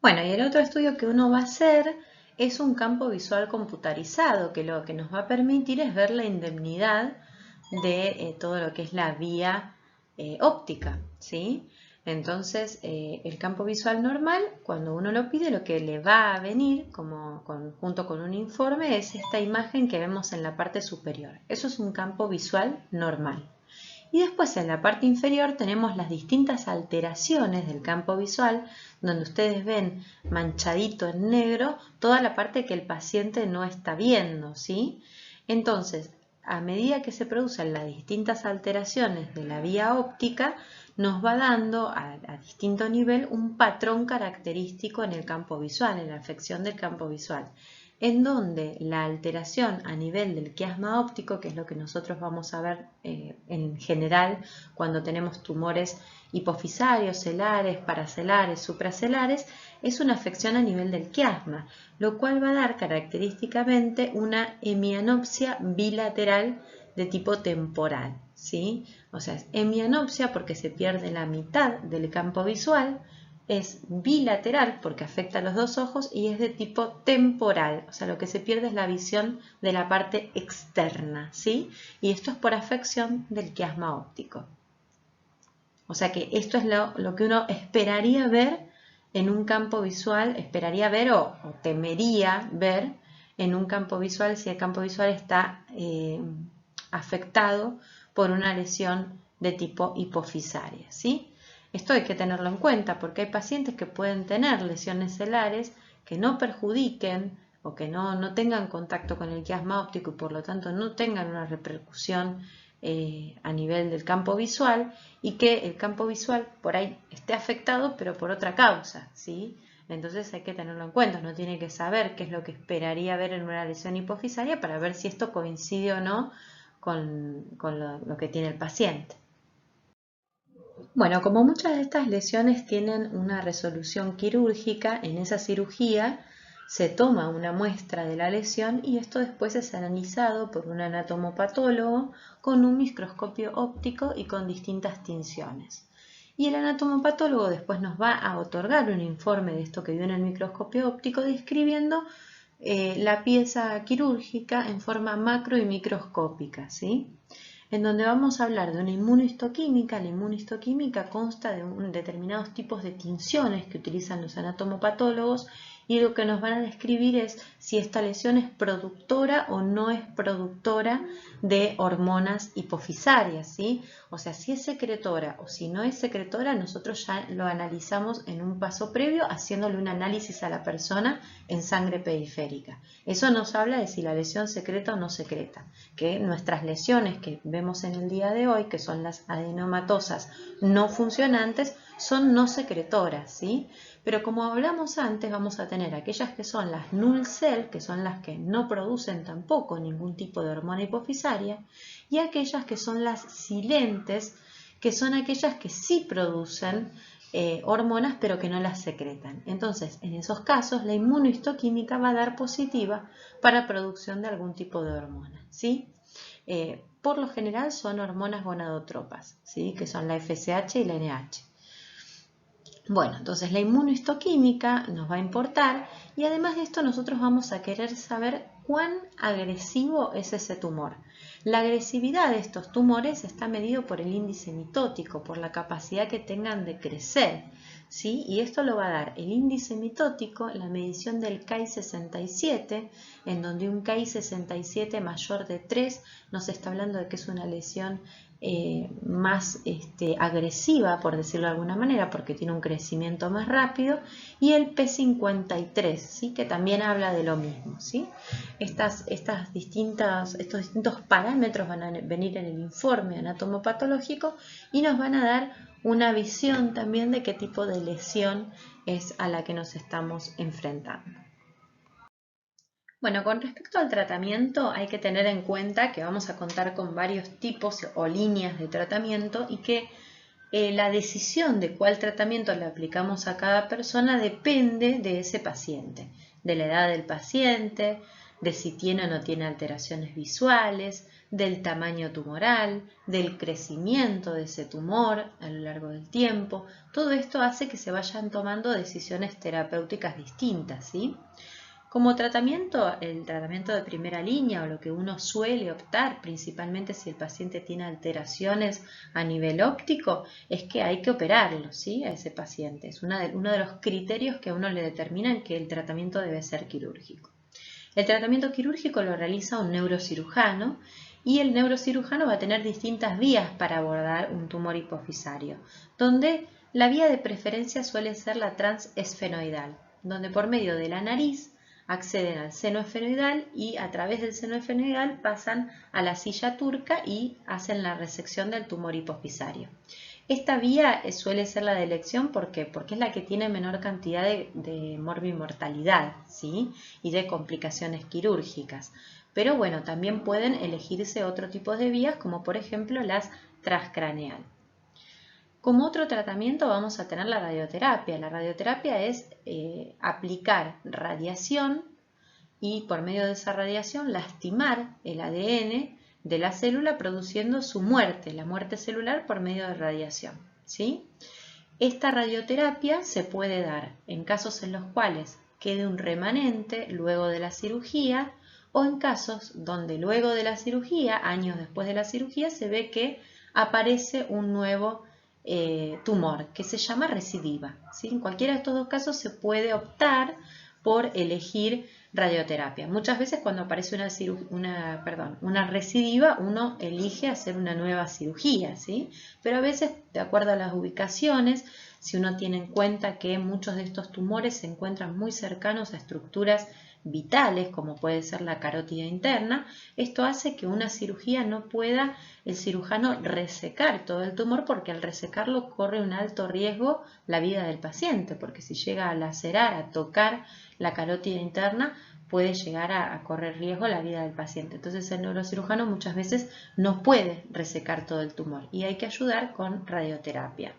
Bueno, y el otro estudio que uno va a hacer es un campo visual computarizado, que lo que nos va a permitir es ver la indemnidad de todo lo que es la vía óptica, ¿sí? Entonces, el campo visual normal, cuando uno lo pide, lo que le va a venir junto con un informe es esta imagen que vemos en la parte superior. Eso es un campo visual normal. Y después en la parte inferior tenemos las distintas alteraciones del campo visual, donde ustedes ven manchadito en negro toda la parte que el paciente no está viendo, ¿sí? Entonces, a medida que se producen las distintas alteraciones de la vía óptica, nos va dando a distinto nivel un patrón característico en el campo visual, en la afección del campo visual, en donde la alteración a nivel del quiasma óptico, que es lo que nosotros vamos a ver en general cuando tenemos tumores hipofisarios, celares, paracelares, supracelares, es una afección a nivel del quiasma, lo cual va a dar característicamente una hemianopsia bilateral de tipo temporal, ¿sí? O sea, es hemianopsia porque se pierde la mitad del campo visual, es bilateral porque afecta a los dos ojos y es de tipo temporal, o sea, lo que se pierde es la visión de la parte externa, ¿sí? Y esto es por afección del quiasma óptico. O sea que esto es lo que uno esperaría ver en un campo visual, esperaría ver o temería ver en un campo visual si el campo visual está afectado por una lesión de tipo hipofisaria, ¿sí? Esto hay que tenerlo en cuenta porque hay pacientes que pueden tener lesiones celares que no perjudiquen o que no tengan contacto con el quiasma óptico y por lo tanto no tengan una repercusión a nivel del campo visual y que el campo visual por ahí esté afectado pero por otra causa, ¿sí? Entonces hay que tenerlo en cuenta, uno tiene que saber qué es lo que esperaría ver en una lesión hipofisaria para ver si esto coincide o no con lo que tiene el paciente. Bueno, como muchas de estas lesiones tienen una resolución quirúrgica, en esa cirugía se toma una muestra de la lesión y esto después es analizado por un anatomopatólogo con un microscopio óptico y con distintas tinciones. Y el anatomopatólogo después nos va a otorgar un informe de esto que vio en el microscopio óptico describiendo la pieza quirúrgica en forma macro y microscópica, ¿sí? En donde vamos a hablar de una inmunohistoquímica. La inmunohistoquímica consta de determinados tipos de tinciones que utilizan los anatomopatólogos y lo que nos van a describir es si esta lesión es productora o no es productora de hormonas hipofisarias, ¿sí? O sea, si es secretora o si no es secretora, nosotros ya lo analizamos en un paso previo haciéndole un análisis a la persona en sangre periférica. Eso nos habla de si la lesión secreta o no secreta, que nuestras lesiones que vemos en el día de hoy, que son las adenomatosas no funcionantes, son no secretoras, ¿sí? Pero como hablamos antes, vamos a tener aquellas que son las null cell, que son las que no producen tampoco ningún tipo de hormona hipofisaria, y aquellas que son las silentes, que son aquellas que sí producen hormonas pero que no las secretan. Entonces, en esos casos, la inmunohistoquímica va a dar positiva para producción de algún tipo de hormona, ¿sí? Por lo general son hormonas gonadotropas, ¿sí? Que son la FSH y la NH. Bueno, entonces la inmunohistoquímica nos va a importar y además de esto nosotros vamos a querer saber cuán agresivo es ese tumor. La agresividad de estos tumores está medido por el índice mitótico, por la capacidad que tengan de crecer, ¿sí? Y esto lo va a dar el índice mitótico, la medición del Ki-67, en donde un Ki-67 mayor de 3 nos está hablando de que es una lesión más agresiva, por decirlo de alguna manera, porque tiene un crecimiento más rápido, y el P53, ¿sí? Que también habla de lo mismo, ¿sí? Estos distintos parámetros van a venir en el informe anatomopatológico y nos van a dar una visión también de qué tipo de lesión es a la que nos estamos enfrentando. Bueno, con respecto al tratamiento hay que tener en cuenta que vamos a contar con varios tipos o líneas de tratamiento y que la decisión de cuál tratamiento le aplicamos a cada persona depende de ese paciente, de la edad del paciente, de si tiene o no tiene alteraciones visuales, del tamaño tumoral, del crecimiento de ese tumor a lo largo del tiempo. Todo esto hace que se vayan tomando decisiones terapéuticas distintas, ¿sí? Como tratamiento, el tratamiento de primera línea o lo que uno suele optar, principalmente si el paciente tiene alteraciones a nivel óptico, es que hay que operarlo, ¿sí? A ese paciente. Es uno de los criterios que a uno le determinan que el tratamiento debe ser quirúrgico. El tratamiento quirúrgico lo realiza un neurocirujano y el neurocirujano va a tener distintas vías para abordar un tumor hipofisario, donde la vía de preferencia suele ser la transesfenoidal, donde por medio de la nariz acceden al seno esfenoidal y a través del seno esfenoidal pasan a la silla turca y hacen la resección del tumor hipofisario. Esta vía suele ser la de elección porque es la que tiene menor cantidad de morbimortalidad, ¿sí? Y de complicaciones quirúrgicas. Pero bueno, también pueden elegirse otro tipo de vías como por ejemplo las transcraneal. Como otro tratamiento vamos a tener la radioterapia. La radioterapia es aplicar radiación y por medio de esa radiación lastimar el ADN de la célula produciendo su muerte, la muerte celular por medio de radiación, ¿sí? Esta radioterapia se puede dar en casos en los cuales quede un remanente luego de la cirugía o en casos donde luego de la cirugía, años después de la cirugía, se ve que aparece un nuevo tumor que se llama recidiva, ¿sí? En cualquiera de estos dos casos se puede optar por elegir radioterapia. Muchas veces cuando aparece una recidiva uno elige hacer una nueva cirugía, ¿sí? Pero a veces, de acuerdo a las ubicaciones, si uno tiene en cuenta que muchos de estos tumores se encuentran muy cercanos a estructuras vitales, como puede ser la carótida interna, esto hace que una cirugía no pueda el cirujano resecar todo el tumor porque al resecarlo corre un alto riesgo la vida del paciente, porque si llega a lacerar, a tocar la carótida interna, puede llegar a correr riesgo la vida del paciente. Entonces el neurocirujano muchas veces no puede resecar todo el tumor y hay que ayudar con radioterapia.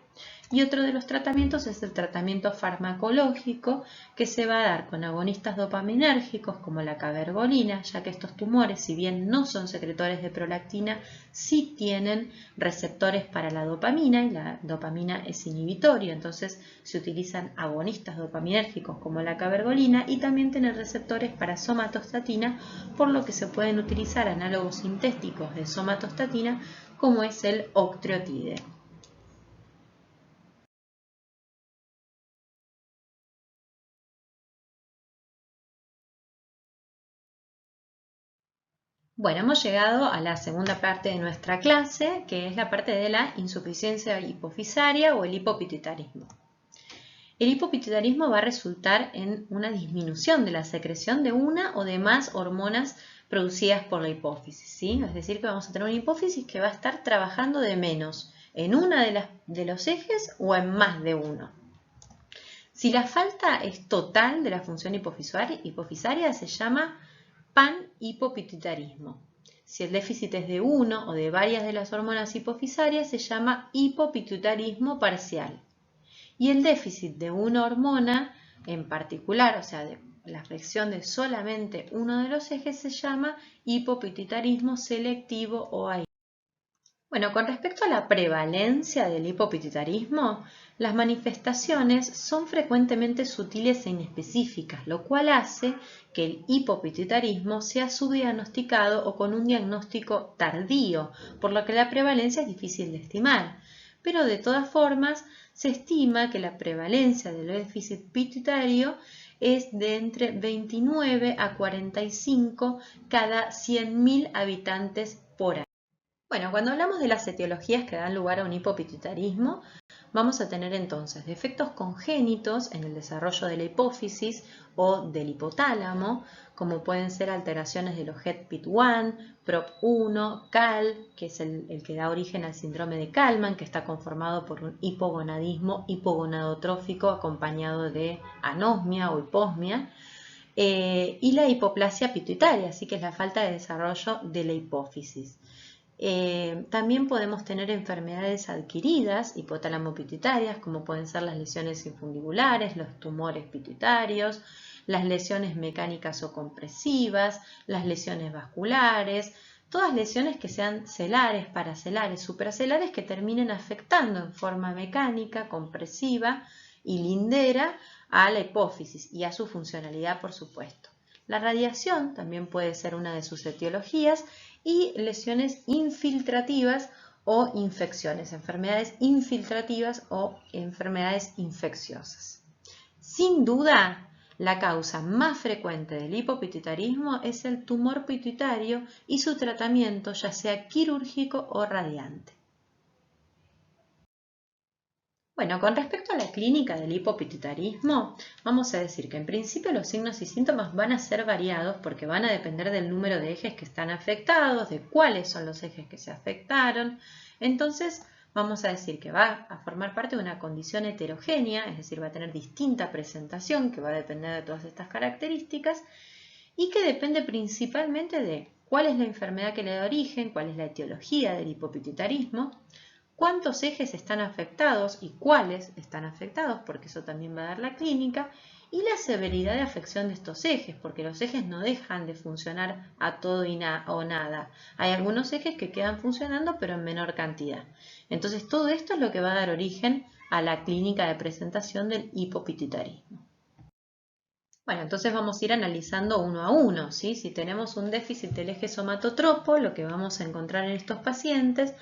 Y otro de los tratamientos es el tratamiento farmacológico que se va a dar con agonistas dopaminérgicos como la cabergolina, ya que estos tumores, si bien no son secretores de prolactina, sí tienen receptores para la dopamina y la dopamina es inhibitoria, entonces se utilizan agonistas dopaminérgicos como la cabergolina y también tienen receptores para somatostatina, por lo que se pueden utilizar análogos sintéticos de somatostatina como es el octreotide. Bueno, hemos llegado a la segunda parte de nuestra clase, que es la parte de la insuficiencia hipofisaria o el hipopituitarismo. El hipopituitarismo va a resultar en una disminución de la secreción de una o de más hormonas producidas por la hipófisis, ¿sí? Es decir, que vamos a tener una hipófisis que va a estar trabajando de menos en una de los ejes o en más de uno. Si la falta es total de la función hipofisaria se llama panhipopituitarismo. Si el déficit es de uno o de varias de las hormonas hipofisarias se llama hipopituitarismo parcial. Y el déficit de una hormona en particular, o sea, de la afección de solamente uno de los ejes, se llama hipopituitarismo selectivo o AIS. Bueno, con respecto a la prevalencia del hipopituitarismo, las manifestaciones son frecuentemente sutiles e inespecíficas, lo cual hace que el hipopituitarismo sea subdiagnosticado o con un diagnóstico tardío, por lo que la prevalencia es difícil de estimar. pero de todas formas se estima que la prevalencia del déficit pituitario es de entre 29 a 45 cada 100.000 habitantes por año. Bueno, cuando hablamos de las etiologías que dan lugar a un hipopituitarismo, vamos a tener entonces defectos congénitos en el desarrollo de la hipófisis o del hipotálamo, como pueden ser alteraciones de los HEAD-PIT1, PROP1, CAL, que es el que da origen al síndrome de Kallmann, que está conformado por un hipogonadismo hipogonadotrófico acompañado de anosmia o hiposmia, y la hipoplasia pituitaria, así que es la falta de desarrollo de la hipófisis. También podemos tener enfermedades adquiridas hipotálamo-pituitarias, como pueden ser las lesiones infundibulares, los tumores pituitarios, las lesiones mecánicas o compresivas, las lesiones vasculares, todas lesiones que sean celares, paracelares, supracelares que terminen afectando en forma mecánica, compresiva y lindera a la hipófisis y a su funcionalidad, por supuesto. La radiación también puede ser una de sus etiologías y lesiones infiltrativas o infecciones, enfermedades infiltrativas o enfermedades infecciosas. Sin duda, la causa más frecuente del hipopituitarismo es el tumor pituitario y su tratamiento ya sea quirúrgico o radiante. Bueno, con respecto a la clínica del hipopituitarismo, vamos a decir que en principio los signos y síntomas van a ser variados porque van a depender del número de ejes que están afectados, de cuáles son los ejes que se afectaron. Entonces, vamos a decir que va a formar parte de una condición heterogénea, es decir, va a tener distinta presentación que va a depender de todas estas características y que depende principalmente de cuál es la enfermedad que le da origen, cuál es la etiología del hipopituitarismo, cuántos ejes están afectados y cuáles están afectados, porque eso también va a dar la clínica, y la severidad de afección de estos ejes, porque los ejes no dejan de funcionar a todo o nada. Hay algunos ejes que quedan funcionando, pero en menor cantidad. Entonces, todo esto es lo que va a dar origen a la clínica de presentación del hipopituitarismo. Bueno, entonces vamos a ir analizando uno a uno, ¿sí? Si tenemos un déficit del eje somatotropo, lo que vamos a encontrar en estos pacientes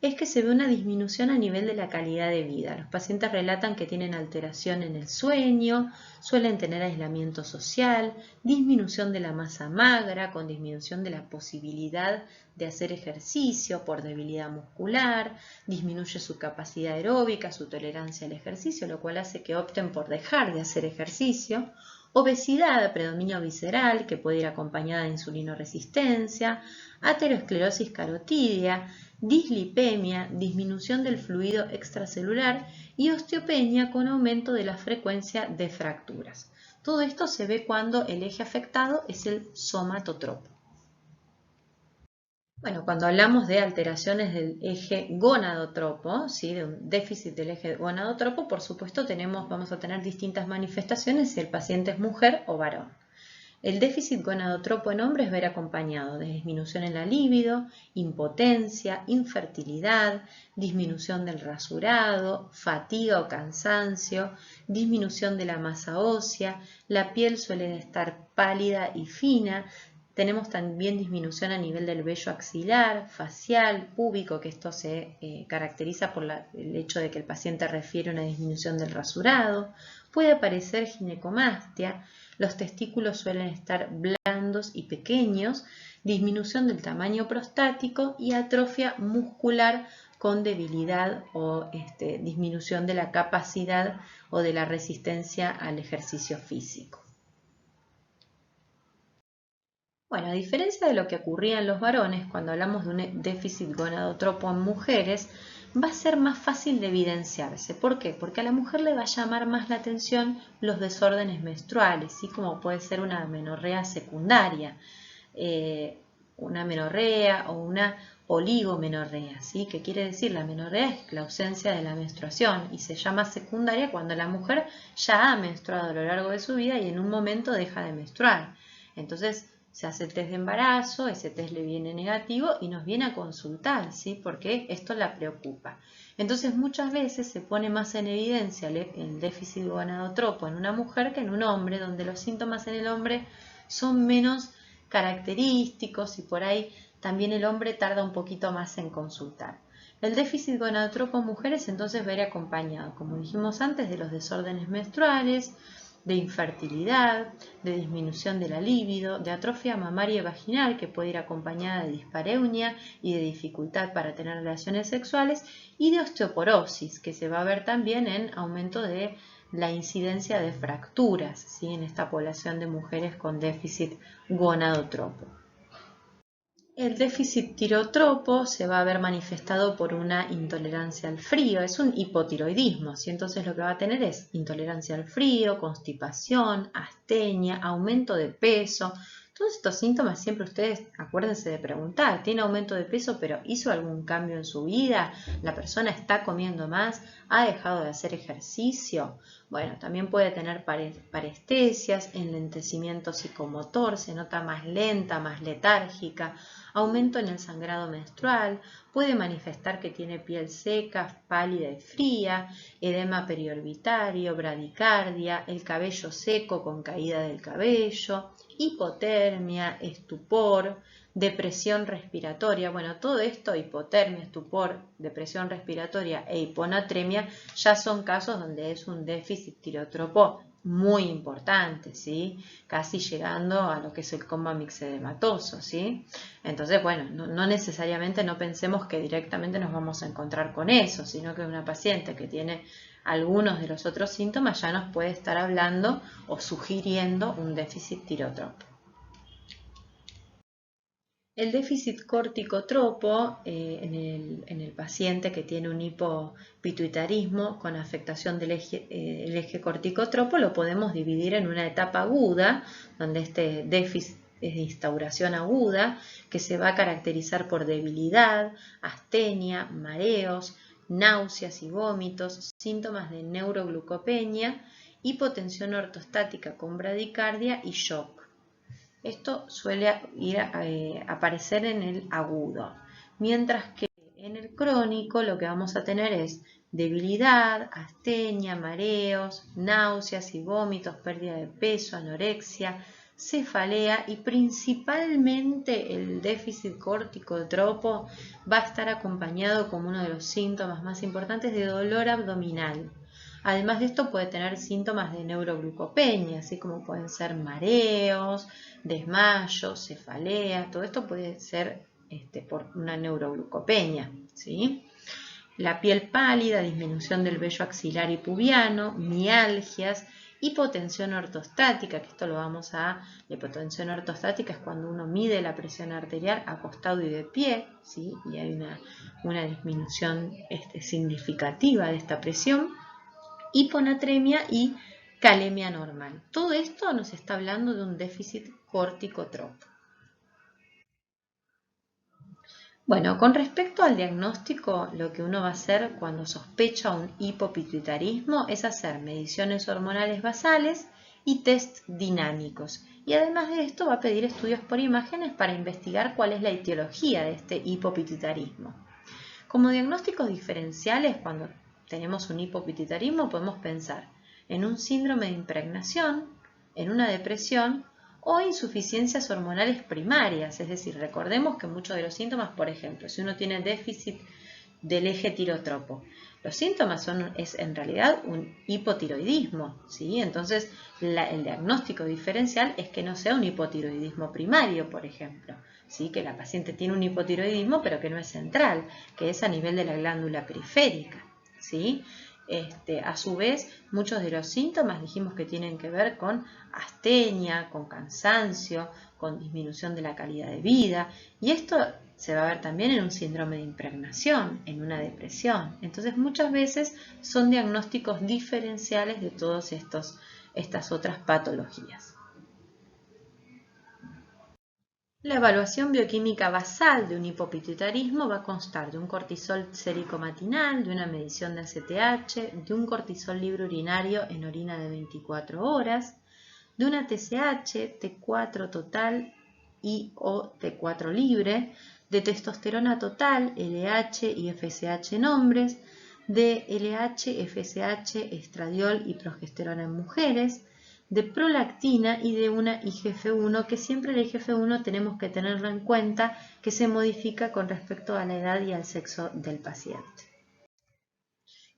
es que se ve una disminución a nivel de la calidad de vida. Los pacientes relatan que tienen alteración en el sueño, suelen tener aislamiento social, disminución de la masa magra, con disminución de la posibilidad de hacer ejercicio por debilidad muscular, disminuye su capacidad aeróbica, su tolerancia al ejercicio, lo cual hace que opten por dejar de hacer ejercicio. Obesidad, predominio visceral, que puede ir acompañada de insulinoresistencia, aterosclerosis carotídea, dislipemia, disminución del fluido extracelular y osteopenia con aumento de la frecuencia de fracturas. Todo esto se ve cuando el eje afectado es el somatotropo. Bueno, cuando hablamos de alteraciones del eje gonadotropo, ¿sí? De un déficit del eje gonadotropo, por supuesto vamos a tener distintas manifestaciones si el paciente es mujer o varón. El déficit gonadotropo en hombres va a ir acompañado de disminución en la libido, impotencia, infertilidad, disminución del rasurado, fatiga o cansancio, disminución de la masa ósea, la piel suele estar pálida y fina. Tenemos también disminución a nivel del vello axilar, facial, púbico, que esto se caracteriza por el hecho de que el paciente refiere una disminución del rasurado. Puede aparecer ginecomastia, los testículos suelen estar blandos y pequeños, disminución del tamaño prostático y atrofia muscular con debilidad o disminución de la capacidad o de la resistencia al ejercicio físico. Bueno, a diferencia de lo que ocurría en los varones, cuando hablamos de un déficit gonadotropo en mujeres, va a ser más fácil de evidenciarse. ¿Por qué? Porque a la mujer le va a llamar más la atención los desórdenes menstruales, ¿sí? Como puede ser una amenorrea secundaria, una amenorrea o una oligomenorrea, ¿sí? ¿Qué quiere decir? La amenorrea es la ausencia de la menstruación y se llama secundaria cuando la mujer ya ha menstruado a lo largo de su vida y en un momento deja de menstruar. Entonces, se hace el test de embarazo, ese test le viene negativo y nos viene a consultar, ¿sí? Porque esto la preocupa. Entonces muchas veces se pone más en evidencia el déficit gonadotropo en una mujer que en un hombre, donde los síntomas en el hombre son menos característicos y por ahí también el hombre tarda un poquito más en consultar. El déficit gonadotropo en mujeres entonces va a ir acompañado, como dijimos antes, de los desórdenes menstruales, de infertilidad, de disminución de la libido, de atrofia mamaria y vaginal, que puede ir acompañada de dispareunia y de dificultad para tener relaciones sexuales, y de osteoporosis, que se va a ver también en aumento de la incidencia de fracturas, ¿sí?, en esta población de mujeres con déficit gonadotropo. El déficit tirotropo se va a ver manifestado por una intolerancia al frío, es un hipotiroidismo, ¿sí? Entonces lo que va a tener es intolerancia al frío, constipación, astenia, aumento de peso. Todos estos síntomas siempre ustedes acuérdense de preguntar, ¿tiene aumento de peso pero hizo algún cambio en su vida? ¿La persona está comiendo más? ¿Ha dejado de hacer ejercicio? Bueno, también puede tener parestesias, enlentecimiento psicomotor, se nota más lenta, más letárgica, aumento en el sangrado menstrual, puede manifestar que tiene piel seca, pálida y fría, edema periorbitario, bradicardia, el cabello seco con caída del cabello, hipotermia, estupor, depresión respiratoria. Bueno, todo esto, hipotermia, estupor, depresión respiratoria e hiponatremia, ya son casos donde es un déficit tirotropo muy importante, ¿sí? Casi llegando a lo que es el coma mixedematoso, ¿sí? Entonces, bueno, no necesariamente no pensemos que directamente nos vamos a encontrar con eso, sino que una paciente que tiene algunos de los otros síntomas ya nos puede estar hablando o sugiriendo un déficit tirotropo. El déficit corticotropo en el paciente que tiene un hipopituitarismo con afectación del eje corticotropo lo podemos dividir en una etapa aguda, donde este déficit es de instauración aguda, que se va a caracterizar por debilidad, astenia, mareos, náuseas y vómitos, síntomas de neuroglucopenia, hipotensión ortostática con bradicardia y shock. Esto suele aparecer en el agudo, mientras que en el crónico lo que vamos a tener es debilidad, astenia, mareos, náuseas y vómitos, pérdida de peso, anorexia, cefalea y principalmente el déficit corticotropo va a estar acompañado como uno de los síntomas más importantes de dolor abdominal. Además de esto puede tener síntomas de neuroglucopenia, así como pueden ser mareos, desmayos, cefalea, todo esto puede ser por una neuroglucopenia, ¿sí? La piel pálida, disminución del vello axilar y pubiano, mialgias, hipotensión ortostática, que esto lo vamos a... La hipotensión ortostática es cuando uno mide la presión arterial acostado y de pie, ¿sí? Y hay una disminución significativa de esta presión, hiponatremia y calemia normal. Todo esto nos está hablando de un déficit corticotropo. Bueno, con respecto al diagnóstico, lo que uno va a hacer cuando sospecha un hipopituitarismo es hacer mediciones hormonales basales y test dinámicos. Y además de esto va a pedir estudios por imágenes para investigar cuál es la etiología de este hipopituitarismo. Como diagnósticos diferenciales, cuando tenemos un hipopituitarismo, podemos pensar en un síndrome de impregnación, en una depresión o insuficiencias hormonales primarias. Es decir, recordemos que muchos de los síntomas, por ejemplo, si uno tiene déficit del eje tirotropo, los síntomas es en realidad un hipotiroidismo, ¿sí? Entonces, el diagnóstico diferencial es que no sea un hipotiroidismo primario, por ejemplo, ¿sí? Que la paciente tiene un hipotiroidismo pero que no es central, que es a nivel de la glándula periférica, ¿sí? A su vez, muchos de los síntomas dijimos que tienen que ver con astenia, con cansancio, con disminución de la calidad de vida, y esto se va a ver también en un síndrome de impregnación, en una depresión. Entonces muchas veces son diagnósticos diferenciales de todas estas otras patologías. La evaluación bioquímica basal de un hipopituitarismo va a constar de un cortisol sérico matinal, de una medición de ACTH, de un cortisol libre urinario en orina de 24 horas, de una TSH, T4 total y o T4 libre, de testosterona total, LH y FSH en hombres, de LH, FSH, estradiol y progesterona en mujeres, de prolactina y de una IGF-1, que siempre el IGF-1 tenemos que tenerlo en cuenta que se modifica con respecto a la edad y al sexo del paciente.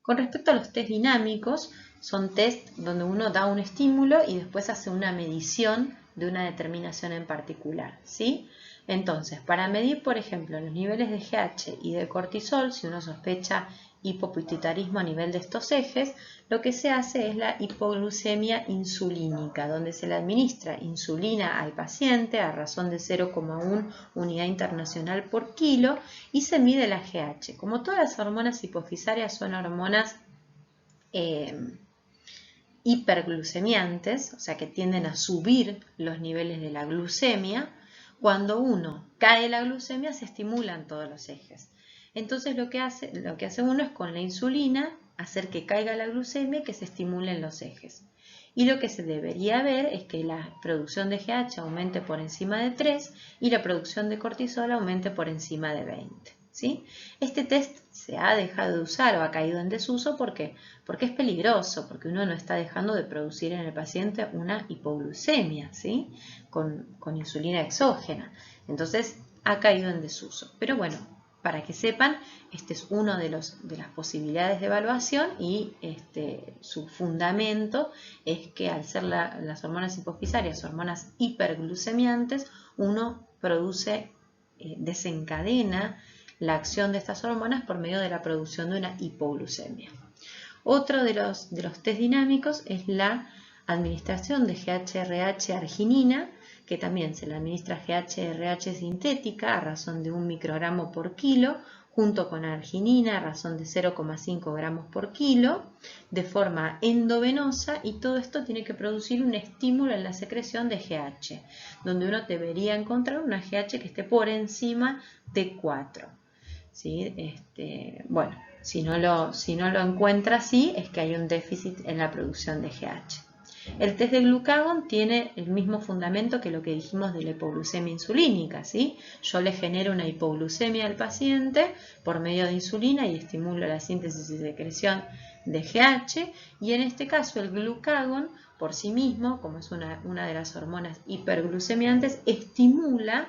Con respecto a los test dinámicos, son test donde uno da un estímulo y después hace una medición de una determinación en particular, ¿sí? Entonces, para medir, por ejemplo, los niveles de GH y de cortisol, si uno sospecha hipopituitarismo a nivel de estos ejes, lo que se hace es la hipoglucemia insulínica, donde se le administra insulina al paciente a razón de 0,1 unidad internacional por kilo y se mide la GH. Como todas las hormonas hipofisarias son hormonas hiperglucemiantes, o sea que tienden a subir los niveles de la glucemia, cuando uno cae la glucemia se estimulan todos los ejes. Entonces lo que hace uno es con la insulina hacer que caiga la glucemia y que se estimulen los ejes. Y lo que se debería ver es que la producción de GH aumente por encima de 3 y la producción de cortisol aumente por encima de 20. ¿Sí? Este test se ha dejado de usar o ha caído en desuso porque es peligroso, porque uno no está dejando de producir en el paciente una hipoglucemia, ¿sí? con insulina exógena. Entonces ha caído en desuso. Pero bueno, para que sepan, este es uno de las posibilidades de evaluación y su fundamento es que al ser las hormonas hipofisarias hormonas hiperglucemiantes, uno desencadena la acción de estas hormonas por medio de la producción de una hipoglucemia. Otro de los test dinámicos es la administración de GHRH arginina, que también se le administra GHRH sintética a razón de 1 microgramo por kilo, junto con arginina a razón de 0,5 gramos por kilo, de forma endovenosa, y todo esto tiene que producir un estímulo en la secreción de GH, donde uno debería encontrar una GH que esté por encima de 4. ¿Sí? Bueno, si no lo encuentra así, es que hay un déficit en la producción de GH. El test de glucagón tiene el mismo fundamento que lo que dijimos de la hipoglucemia insulínica, ¿sí? Yo le genero una hipoglucemia al paciente por medio de insulina y estimulo la síntesis y secreción de GH, y en este caso el glucagón por sí mismo, como es una de las hormonas hiperglucemiantes, estimula,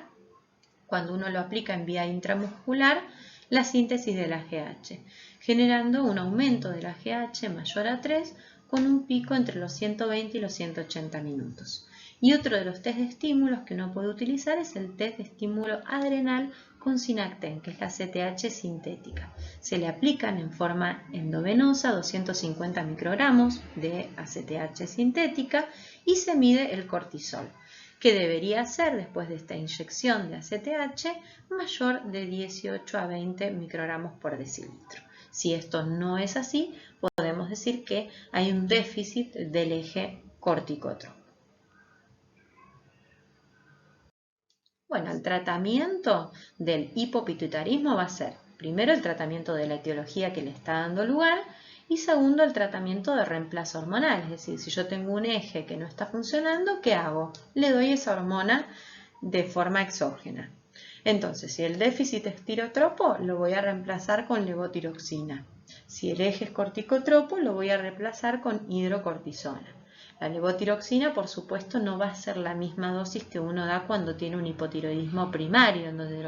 cuando uno lo aplica en vía intramuscular, la síntesis de la GH, generando un aumento de la GH mayor a 3 con un pico entre los 120 y los 180 minutos. Y otro de los test de estímulos que uno puede utilizar es el test de estímulo adrenal con Synacten, que es la ACTH sintética. Se le aplican en forma endovenosa 250 microgramos de ACTH sintética y se mide el cortisol, que debería ser, después de esta inyección de ACTH, mayor de 18 a 20 microgramos por decilitro. Si esto no es así, podemos decir que hay un déficit del eje corticotropo. Bueno, el tratamiento del hipopituitarismo va a ser, primero, el tratamiento de la etiología que le está dando lugar, y segundo, el tratamiento de reemplazo hormonal. Es decir, si yo tengo un eje que no está funcionando, ¿qué hago? Le doy esa hormona de forma exógena. Entonces, si el déficit es tirotropo, lo voy a reemplazar con levotiroxina. Si el eje es corticotropo, lo voy a reemplazar con hidrocortisona. La levotiroxina, por supuesto, no va a ser la misma dosis que uno da cuando tiene un hipotiroidismo primario, en donde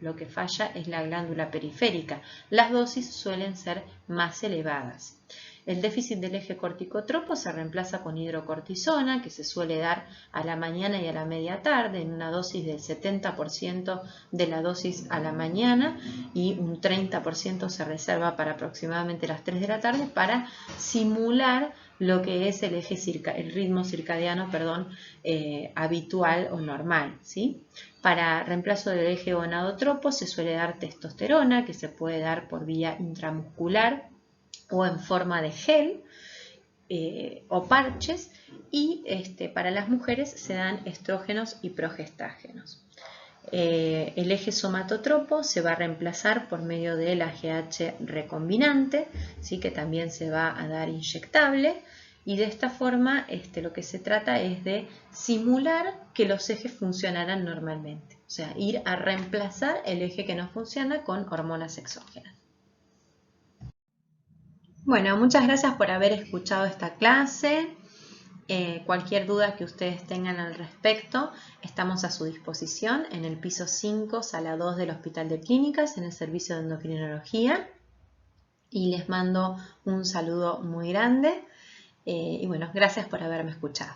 lo que falla es la glándula periférica. Las dosis suelen ser más elevadas. El déficit del eje corticotropo se reemplaza con hidrocortisona, que se suele dar a la mañana y a la media tarde, en una dosis del 70% de la dosis a la mañana, y un 30% se reserva para aproximadamente las 3 de la tarde para simular lo que es el ritmo circadiano, habitual o normal, ¿sí? Para reemplazo del eje gonadotropo se suele dar testosterona, que se puede dar por vía intramuscular o en forma de gel o parches, y para las mujeres se dan estrógenos y progestágenos. El eje somatotropo se va a reemplazar por medio de la GH recombinante, ¿sí? Que también se va a dar inyectable, y de esta forma lo que se trata es de simular que los ejes funcionaran normalmente, o sea, ir a reemplazar el eje que no funciona con hormonas exógenas. Bueno, muchas gracias por haber escuchado esta clase. Cualquier duda que ustedes tengan al respecto, estamos a su disposición en el piso 5, sala 2 del Hospital de Clínicas, en el servicio de endocrinología. Y les mando un saludo muy grande y bueno, gracias por haberme escuchado.